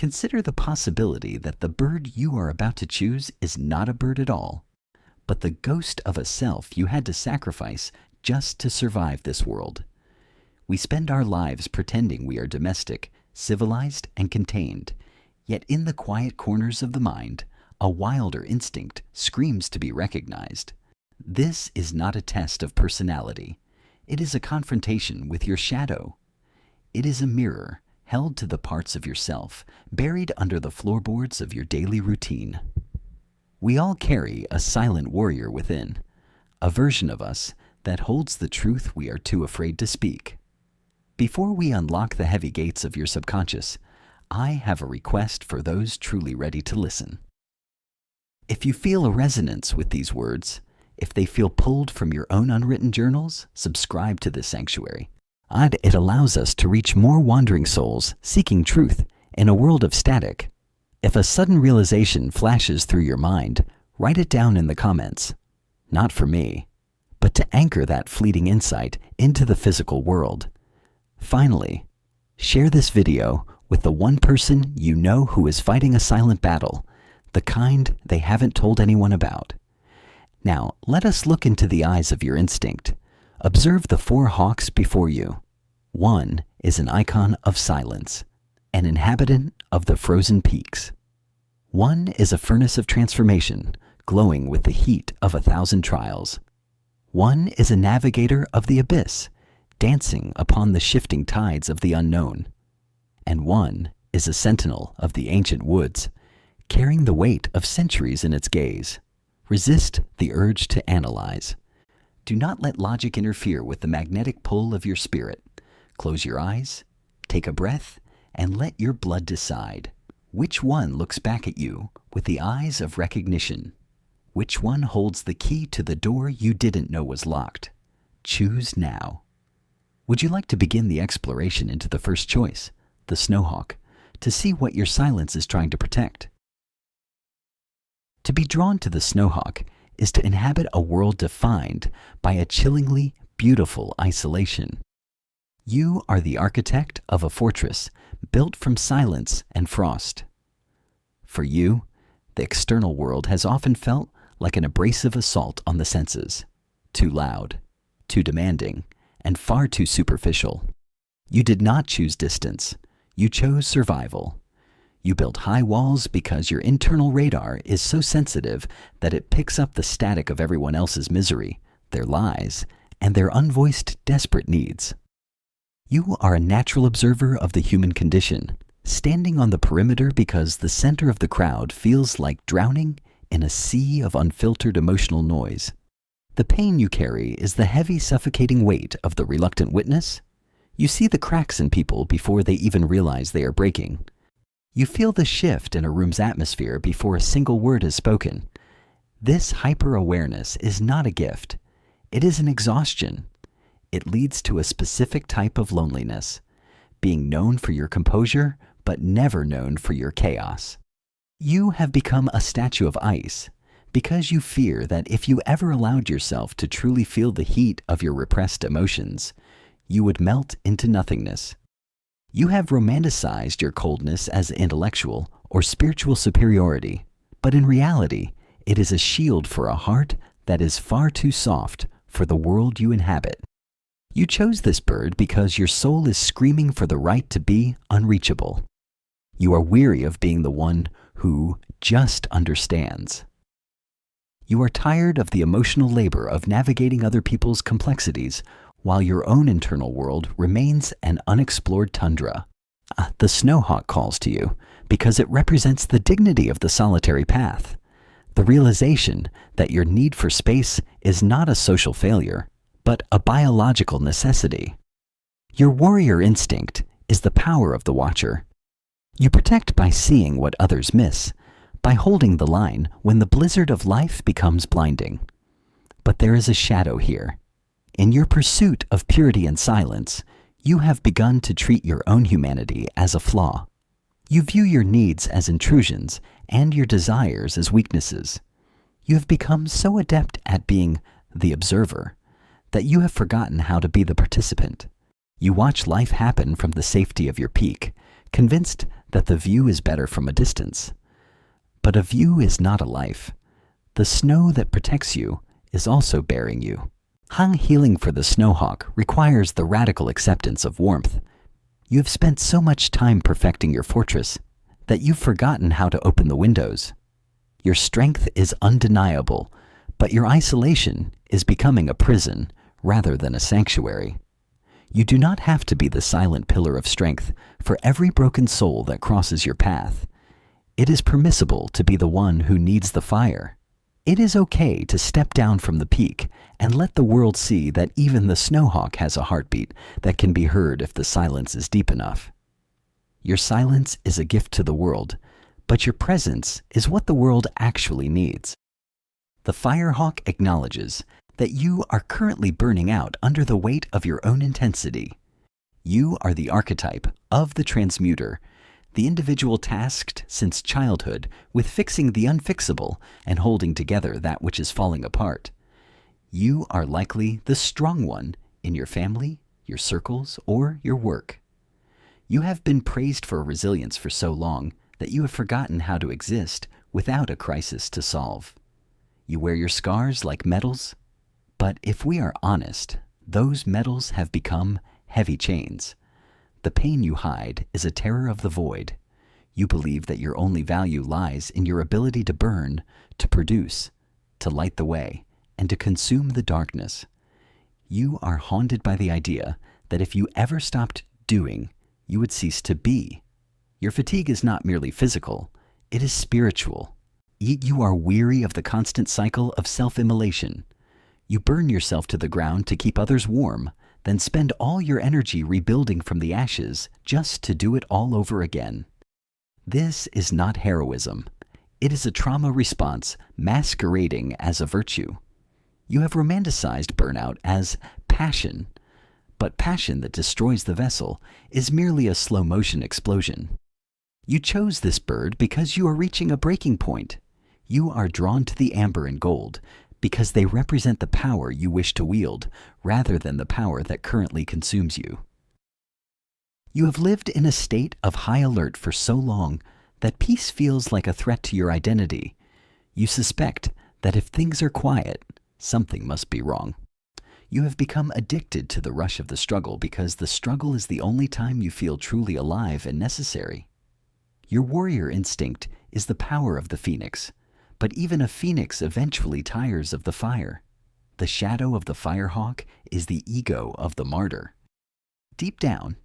Consider the possibility that the bird you are about to choose is not a bird at all, but the ghost of a self you had to sacrifice just to survive this world. We spend our lives pretending we are domestic, civilized, and contained, yet in the quiet corners of the mind, a wilder instinct screams to be recognized. This is not a test of personality. It is a confrontation with your shadow. It is a mirror held to the parts of yourself buried under the floorboards of your daily routine. We all carry a silent warrior within, a version of us that holds the truth we are too afraid to speak. Before we unlock the heavy gates of your subconscious, I have a request for those truly ready to listen. If you feel a resonance with these words, if they feel pulled from your own unwritten journals, subscribe to this sanctuary. It allows us to reach more wandering souls seeking truth in a world of static. If a sudden realization flashes through your mind, write it down in the comments. Not for me, but to anchor that fleeting insight into the physical world. Finally, share this video with the one person you know who is fighting a silent battle, the kind they haven't told anyone about. Now, let us look into the eyes of your instinct. Observe the four hawks before you. One is an icon of silence, an inhabitant of the frozen peaks. One is a furnace of transformation, glowing with the heat of 1,000 trials. One is a navigator of the abyss, dancing upon the shifting tides of the unknown. And one is a sentinel of the ancient woods, carrying the weight of centuries in its gaze. Resist the urge to analyze. Do not let logic interfere with the magnetic pull of your spirit. Close your eyes, take a breath, and let your blood decide. Which one looks back at you with the eyes of recognition? Which one holds the key to the door you didn't know was locked? Choose now. Would you like to begin the exploration into the first choice, the snowhawk, to see what your silence is trying to protect? To be drawn to the snowhawk is to inhabit a world defined by a chillingly beautiful isolation. You are the architect of a fortress built from silence and frost. For you, the external world has often felt like an abrasive assault on the senses, too loud, too demanding, and far too superficial. You did not choose distance, you chose survival. You built high walls because your internal radar is so sensitive that it picks up the static of everyone else's misery, their lies, and their unvoiced desperate needs. You are a natural observer of the human condition, standing on the perimeter because the center of the crowd feels like drowning in a sea of unfiltered emotional noise. The pain you carry is the heavy, suffocating weight of the reluctant witness. You see the cracks in people before they even realize they are breaking. You feel the shift in a room's atmosphere before a single word is spoken. This hyper-awareness is not a gift. It is an exhaustion. It leads to a specific type of loneliness, being known for your composure, but never known for your chaos. You have become a statue of ice because you fear that if you ever allowed yourself to truly feel the heat of your repressed emotions, you would melt into nothingness. You have romanticized your coldness as intellectual or spiritual superiority, but in reality, it is a shield for a heart that is far too soft for the world you inhabit. You chose this bird because your soul is screaming for the right to be unreachable. You are weary of being the one who just understands. You are tired of the emotional labor of navigating other people's complexities while your own internal world remains an unexplored tundra. The snowhawk calls to you because it represents the dignity of the solitary path, the realization that your need for space is not a social failure, but a biological necessity. Your warrior instinct is the power of the watcher. You protect by seeing what others miss, by holding the line when the blizzard of life becomes blinding. But there is a shadow here. In your pursuit of purity and silence, you have begun to treat your own humanity as a flaw. You view your needs as intrusions and your desires as weaknesses. You have become so adept at being the observer that you have forgotten how to be the participant. You watch life happen from the safety of your peak, convinced that the view is better from a distance. But a view is not a life. The snow that protects you is also bearing you. Healing for the snowhawk requires the radical acceptance of warmth. You have spent so much time perfecting your fortress that you've forgotten how to open the windows. Your strength is undeniable, but your isolation is becoming a prison rather than a sanctuary. You do not have to be the silent pillar of strength for every broken soul that crosses your path. It is permissible to be the one who needs the fire. It is okay to step down from the peak and let the world see that even the snowhawk has a heartbeat that can be heard if the silence is deep enough. Your silence is a gift to the world, but your presence is what the world actually needs. The firehawk acknowledges that you are currently burning out under the weight of your own intensity. You are the archetype of the transmuter, the individual tasked since childhood with fixing the unfixable and holding together that which is falling apart. You are likely the strong one in your family, your circles, or your work. You have been praised for resilience for so long that you have forgotten how to exist without a crisis to solve. You wear your scars like medals, but if we are honest, those medals have become heavy chains. The pain you hide is a terror of the void. You believe that your only value lies in your ability to burn, to produce, to light the way, and to consume the darkness. You are haunted by the idea that if you ever stopped doing, you would cease to be. Your fatigue is not merely physical, it is spiritual. You are weary of the constant cycle of self-immolation. You burn yourself to the ground to keep others warm, then spend all your energy rebuilding from the ashes just to do it all over again. This is not heroism. It is a trauma response masquerading as a virtue. You have romanticized burnout as passion, but passion that destroys the vessel is merely a slow-motion explosion. You chose this bird because you are reaching a breaking point. You are drawn to the amber and gold because they represent the power you wish to wield rather than the power that currently consumes you. You have lived in a state of high alert for so long that peace feels like a threat to your identity. You suspect that if things are quiet, something must be wrong. You have become addicted to the rush of the struggle because the struggle is the only time you feel truly alive and necessary. Your warrior instinct is the power of the phoenix, but even a phoenix eventually tires of the fire. The shadow of the firehawk is the ego of the martyr. Deep down,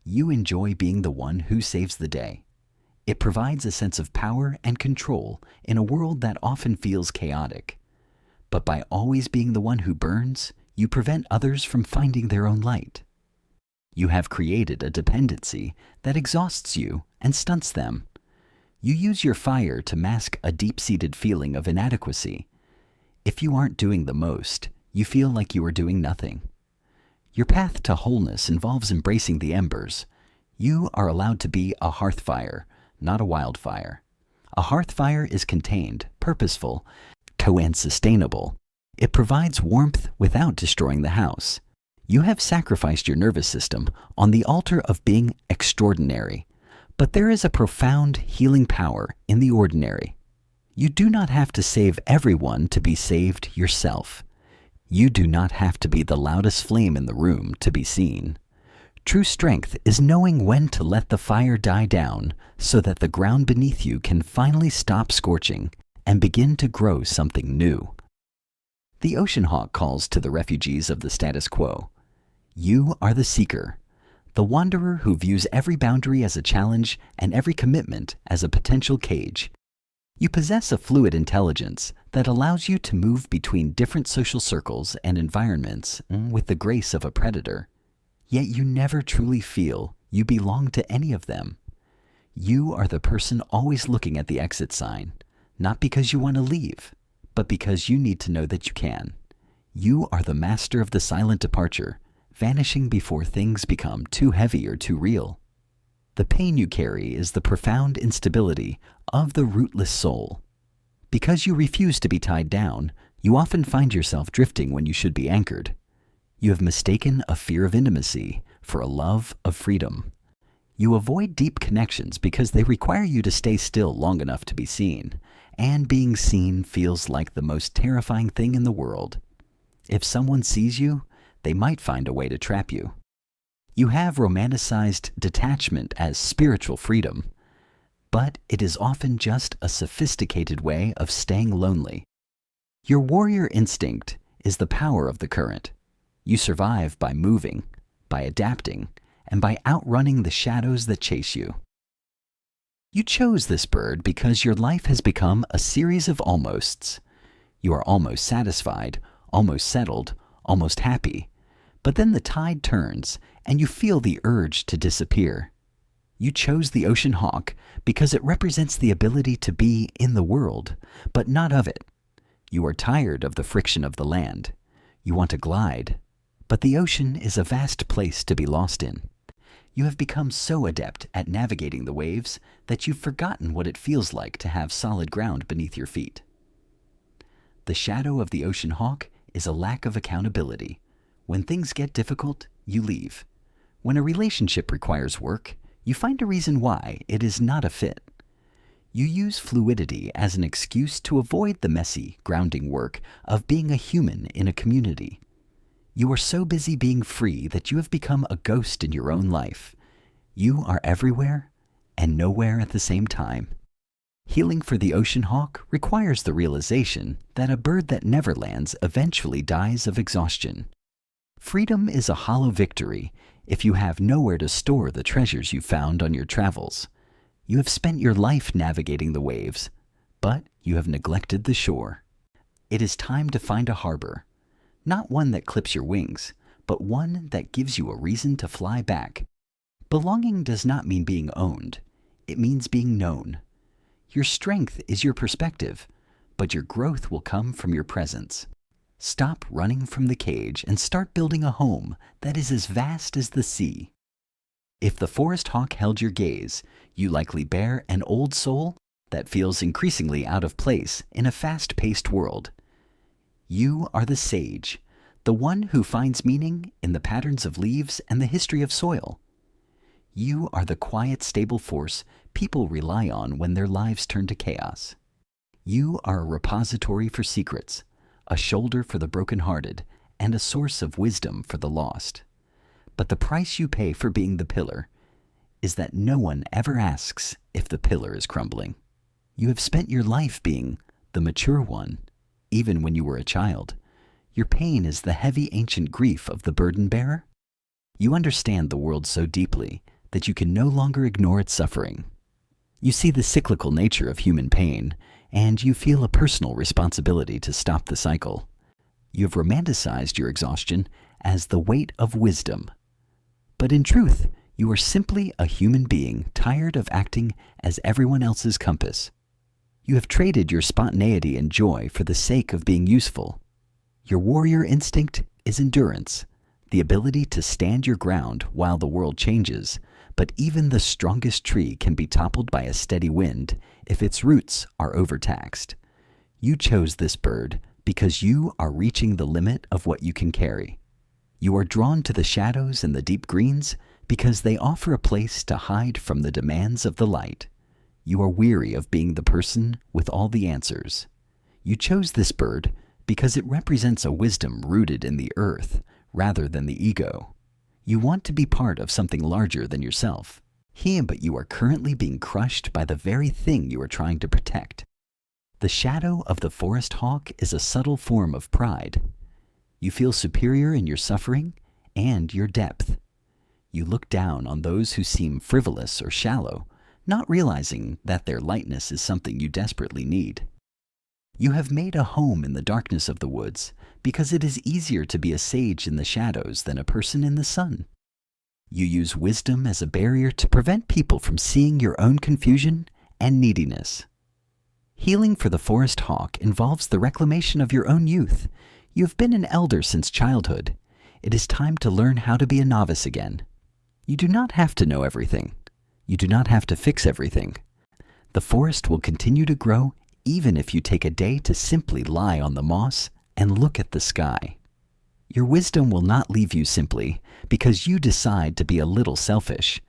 you enjoy being the one who saves the day. It provides a sense of power and control in a world that often feels chaotic. But by always being the one who burns, you prevent others from finding their own light. You have created a dependency that exhausts you and stunts them. You use your fire to mask a deep-seated feeling of inadequacy. If you aren't doing the most, you feel like you are doing nothing. Your path to wholeness involves embracing the embers. You are allowed to be a hearth fire, not a wildfire. A hearth fire is contained, purposeful, and sustainable. It provides warmth without destroying the house. You have sacrificed your nervous system on the altar of being extraordinary. But there is a profound healing power in the ordinary. You do not have to save everyone to be saved yourself. You do not have to be the loudest flame in the room to be seen. True strength is knowing when to let the fire die down so that the ground beneath you can finally stop scorching and begin to grow something new. The ocean hawk calls to the refugees of the status quo. You are the seeker, the wanderer who views every boundary as a challenge and every commitment as a potential cage. You possess a fluid intelligence that allows you to move between different social circles and environments with the grace of a predator. Yet you never truly feel you belong to any of them. You are the person always looking at the exit sign, not because you want to leave, but because you need to know that you can. You are the master of the silent departure, vanishing before things become too heavy or too real. The pain you carry is the profound instability of the rootless soul. Because you refuse to be tied down, you often find yourself drifting when you should be anchored. You have mistaken a fear of intimacy for a love of freedom. You avoid deep connections because they require you to stay still long enough to be seen, and being seen feels like the most terrifying thing in the world. If someone sees you, they might find a way to trap you. You have romanticized detachment as spiritual freedom, but it is often just a sophisticated way of staying lonely. Your warrior instinct is the power of the current. You survive by moving, by adapting, and by outrunning the shadows that chase you. You chose this bird because your life has become a series of almosts. You are almost satisfied, almost settled, almost happy, but then the tide turns and you feel the urge to disappear. You chose the ocean hawk because it represents the ability to be in the world, but not of it. You are tired of the friction of the land. You want to glide, but the ocean is a vast place to be lost in. You have become so adept at navigating the waves that you've forgotten what it feels like to have solid ground beneath your feet. The shadow of the ocean hawk is a lack of accountability. When things get difficult, you leave. When a relationship requires work, you find a reason why it is not a fit. You use fluidity as an excuse to avoid the messy, grounding work of being a human in a community. You are so busy being free that you have become a ghost in your own life. You are everywhere and nowhere at the same time. Healing for the ocean hawk requires the realization that a bird that never lands eventually dies of exhaustion. Freedom is a hollow victory if you have nowhere to store the treasures you found on your travels. You have spent your life navigating the waves, but you have neglected the shore. It is time to find a harbor. Not one that clips your wings, but one that gives you a reason to fly back. Belonging does not mean being owned. It means being known. Your strength is your perspective, but your growth will come from your presence. Stop running from the cage and start building a home that is as vast as the sea. If the forest hawk held your gaze, you likely bear an old soul that feels increasingly out of place in a fast-paced world. You are the sage, the one who finds meaning in the patterns of leaves and the history of soil. You are the quiet, stable force people rely on when their lives turn to chaos. You are a repository for secrets, a shoulder for the brokenhearted, and a source of wisdom for the lost. But the price you pay for being the pillar is that no one ever asks if the pillar is crumbling. You have spent your life being the mature one, even when you were a child. Your pain is the heavy ancient grief of the burden bearer. You understand the world so deeply that you can no longer ignore its suffering. You see the cyclical nature of human pain, and you feel a personal responsibility to stop the cycle. You have romanticized your exhaustion as the weight of wisdom. But in truth, you are simply a human being tired of acting as everyone else's compass. You have traded your spontaneity and joy for the sake of being useful. Your warrior instinct is endurance, the ability to stand your ground while the world changes, but even the strongest tree can be toppled by a steady wind if its roots are overtaxed. You chose this bird because you are reaching the limit of what you can carry. You are drawn to the shadows and the deep greens because they offer a place to hide from the demands of the light. You are weary of being the person with all the answers. You chose this bird because it represents a wisdom rooted in the earth rather than the ego. You want to be part of something larger than yourself. But you are currently being crushed by the very thing you are trying to protect. The shadow of the forest hawk is a subtle form of pride. You feel superior in your suffering and your depth. You look down on those who seem frivolous or shallow, not realizing that their lightness is something you desperately need. You have made a home in the darkness of the woods because it is easier to be a sage in the shadows than a person in the sun. You use wisdom as a barrier to prevent people from seeing your own confusion and neediness. Healing for the forest hawk involves the reclamation of your own youth. You have been an elder since childhood. It is time to learn how to be a novice again. You do not have to know everything. You do not have to fix everything. The forest will continue to grow even if you take a day to simply lie on the moss and look at the sky. Your wisdom will not leave you simply because you decide to be a little selfish.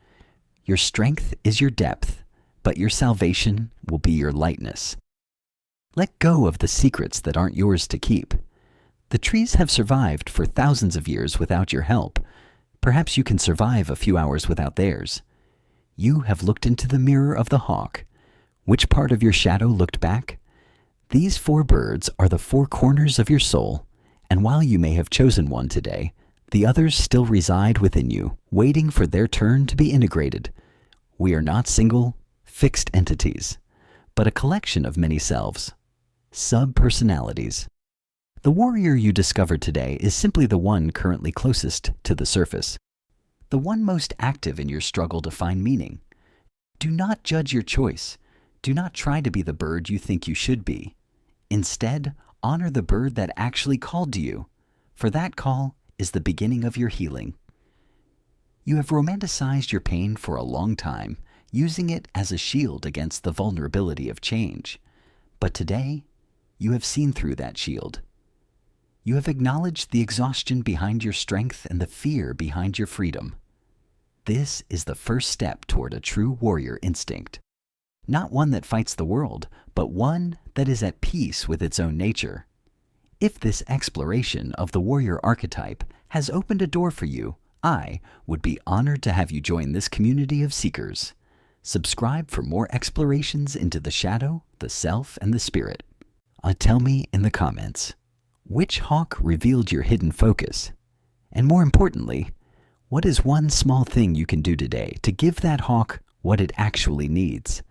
Your strength is your depth, but your salvation will be your lightness. Let go of the secrets that aren't yours to keep. The trees have survived for thousands of years without your help. Perhaps you can survive a few hours without theirs. You have looked into the mirror of the hawk. Which part of your shadow looked back? These 4 birds are the 4 corners of your soul, and while you may have chosen one today, the others still reside within you, waiting for their turn to be integrated. We are not single, fixed entities, but a collection of many selves, sub-personalities. The warrior you discovered today is simply the one currently closest to the surface, the one most active in your struggle to find meaning. Do not judge your choice. Do not try to be the bird you think you should be. Instead, honor the bird that actually called to you, for that call is the beginning of your healing. You have romanticized your pain for a long time, using it as a shield against the vulnerability of change. But today, you have seen through that shield. You have acknowledged the exhaustion behind your strength and the fear behind your freedom. This is the first step toward a true warrior instinct. Not one that fights the world, but one that is at peace with its own nature. If this exploration of the warrior archetype has opened a door for you, I would be honored to have you join this community of seekers. Subscribe for more explorations into the shadow, the self, and the spirit. Tell me in the comments, which hawk revealed your hidden focus? And more importantly, what is one small thing you can do today to give that hawk what it actually needs?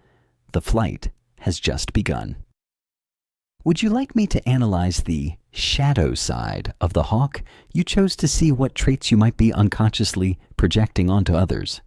The flight has just begun. Would you like me to analyze the shadow side of the hawk you chose to see what traits you might be unconsciously projecting onto others?